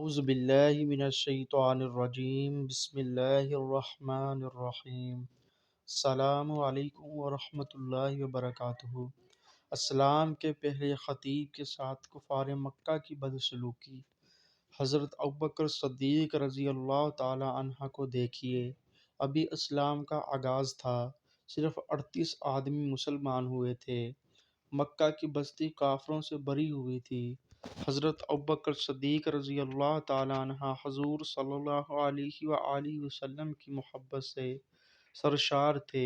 اعوذ باللہ من الشیطان الرجیم بسم اللہ الرحمن الرحیم السلام علیکم ورحمۃ اللہ وبرکاتہ۔ اسلام کے پہلے خطیب کے ساتھ کفار مکہ کی بدسلوکی۔ حضرت ابوبکر صدیق رضی اللہ تعالی عنہ کو دیکھیے، ابھی اسلام کا آغاز تھا، صرف 38 آدمی مسلمان ہوئے تھے، مکہ کی بستی کافروں سے بھری ہوئی تھی۔ حضرت ابوبکر صدیق رضی اللہ تعالی عنہ حضور صلی اللہ علیہ وآلہ وسلم کی محبت سے سرشار تھے۔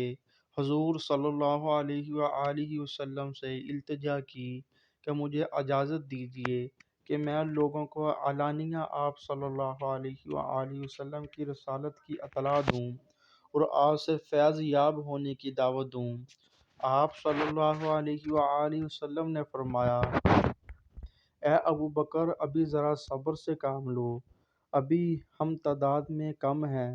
حضور صلی اللہ علیہ وآلہ وسلم سے التجا کی کہ مجھے اجازت دیجیے کہ میں لوگوں کو علانیہ آپ صلی اللہ علیہ وآلہ وسلم کی رسالت کی اطلاع دوں اور آپ سے فیض یاب ہونے کی دعوت دوں۔ آپ صلی اللہ علیہ وآلہ وسلم نے فرمایا، اے ابو بکر، ابھی ذرا صبر سے کام لو، ابھی ہم تعداد میں کم ہیں۔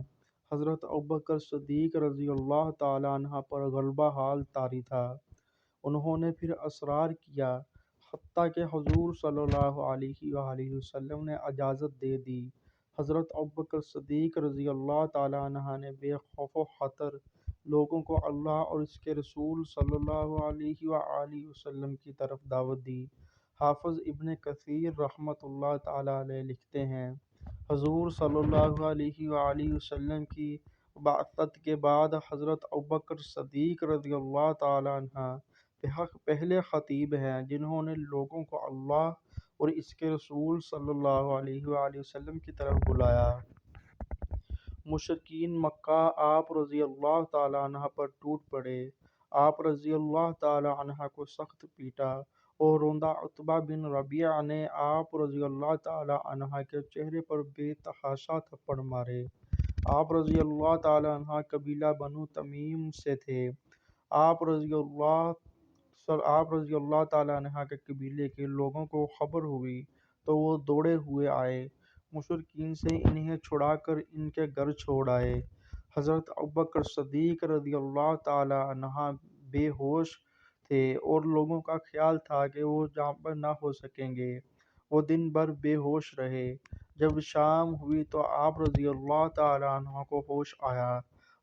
حضرت ابوبکر صدیق رضی اللہ تعالی عنہ پر غلبہ حال طاری تھا۔ انہوں نے پھر اصرار کیا، حتیٰ کہ حضور صلی اللہ علیہ وآلہ وسلم نے اجازت دے دی۔ حضرت ابوبکر صدیق رضی اللہ تعالی عنہ نے بے خوف و خطر لوگوں کو اللہ اور اس کے رسول صلی اللہ علیہ وآلہ وسلم کی طرف دعوت دی۔ حافظ ابن کثیر رحمۃ اللہ تعالی علیہ لکھتے ہیں، حضور صلی اللہ علیہ وآلہ وسلم کی بعثت کے بعد حضرت ابوبکر صدیق رضی اللہ تعالی عنہ پہلے خطیب ہیں جنہوں نے لوگوں کو اللہ اور اس کے رسول صلی اللہ علیہ وآلہ وسلم کی طرف بلایا۔ مشرکین مکہ آپ رضی اللہ تعالی عنہ پر ٹوٹ پڑے، آپ رضی اللہ تعالی عنہ کو سخت پیٹا اور روندہ عتبہ بن ربیعہ نے آپ رضی اللہ تعالی عنہ کے چہرے پر بے تحاشا تھپڑ مارے۔ آپ رضی اللہ تعالی عنہ قبیلہ بنو تمیم سے تھے۔ آپ رضی اللہ تعالی عنہ کے قبیلے کے لوگوں کو خبر ہوئی تو وہ دوڑے ہوئے آئے، مشرکین سے انہیں چھڑا کر ان کے گھر چھوڑ آئے۔ حضرت ابوبکر صدیق رضی اللہ تعالی عنہ بے ہوش تھے اور لوگوں کا خیال تھا کہ وہ جانبر نہ ہو سکیں گے۔ وہ دن بھر بے ہوش رہے۔ جب شام ہوئی تو آپ رضی اللہ تعالی عنہ کو ہوش آیا۔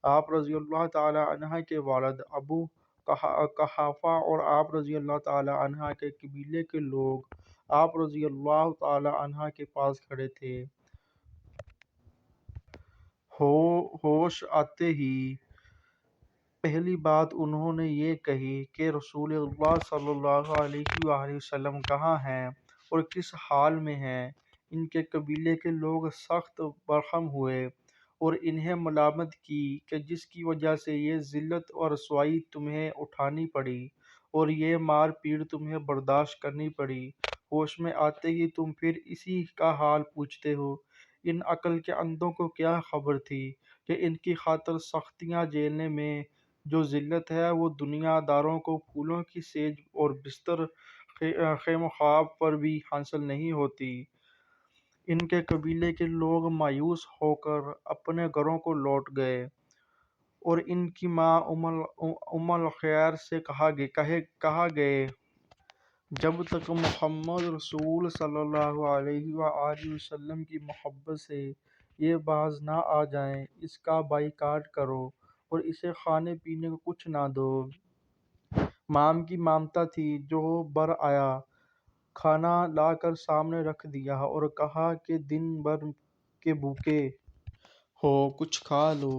آپ رضی اللہ تعالی عنہ کے والد ابو قحافہ اور آپ رضی اللہ تعالی عنہ کے قبیلے کے لوگ آپ رضی اللہ تعالی عنہ کے پاس کھڑے تھے۔ ہوش آتے ہی پہلی بات انہوں نے یہ کہی کہ رسول اللہ صلی اللہ علیہ وآلہ وسلم کہاں ہیں اور کس حال میں ہیں۔ ان کے قبیلے کے لوگ سخت برہم ہوئے اور انہیں ملامت کی کہ جس کی وجہ سے یہ ذلت اور رسوائی تمہیں اٹھانی پڑی اور یہ مار پیٹ تمہیں برداشت کرنی پڑی، ہوش میں آتے ہی تم پھر اسی کا حال پوچھتے ہو۔ ان عقل کے اندھوں کو کیا خبر تھی کہ ان کی خاطر سختیاں جھیلنے میں جو ذلت ہے وہ دنیا داروں کو پھولوں کی سیج اور بستر خیم و خواب پر بھی حاصل نہیں ہوتی۔ ان کے قبیلے کے لوگ مایوس ہو کر اپنے گھروں کو لوٹ گئے اور ان کی ماں ام الخیر سے کہا گئے، جب تک محمد رسول صلی اللہ علیہ وآلہ وسلم کی محبت سے یہ باز نہ آ جائیں، اس کا بائیکاٹ کرو اور اسے کھانے پینے کو کچھ نہ دو۔ مام کی ممتا تھی جو بر آیا، کھانا لا کر سامنے رکھ دیا اور کہا کہ دن بھر کے بھوکے ہو، کچھ کھا لو۔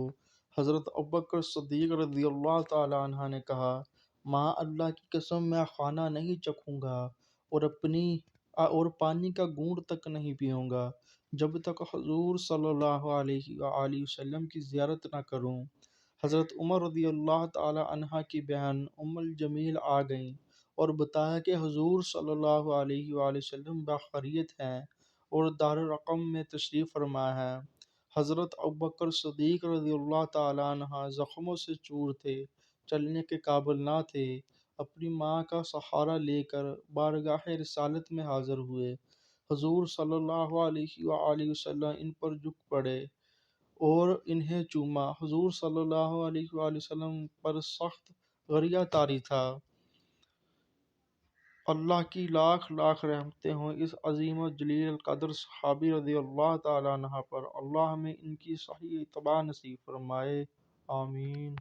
حضرت ابوبکر صدیق رضی اللہ تعالی عنہ نے کہا، ماں، اللہ کی قسم میں کھانا نہیں چکھوں گا اور پانی کا گھونٹ تک نہیں پیوں گا جب تک حضور صلی اللہ علیہ وآلہ وسلم کی زیارت نہ کروں۔ حضرت عمر رضی اللہ تعالی عنہ کی بہن ام الجمیل آ گئیں اور بتایا کہ حضور صلی اللہ علیہ وآلہ وسلم بخیریت ہیں اور دار الارقم میں تشریف فرما ہیں۔ حضرت ابوبکر صدیق رضی اللہ تعالی عنہ زخموں سے چور تھے، چلنے کے قابل نہ تھے، اپنی ماں کا سہارا لے کر بارگاہ رسالت میں حاضر ہوئے۔ حضور صلی اللہ علیہ وآلہ وسلم ان پر جھک پڑے اور انہیں چوما۔ حضور صلی اللہ علیہ وآلہ وسلم پر سخت غریہ طاری تھا۔ اللہ کی لاکھ لاکھ رحمتیں ہوں اس عظیم و جلیل القدر صحابی رضی اللہ تعالیٰ عنہ پر۔ اللہ ہمیں ان کی صحیح اتباع نصیب فرمائے، آمین۔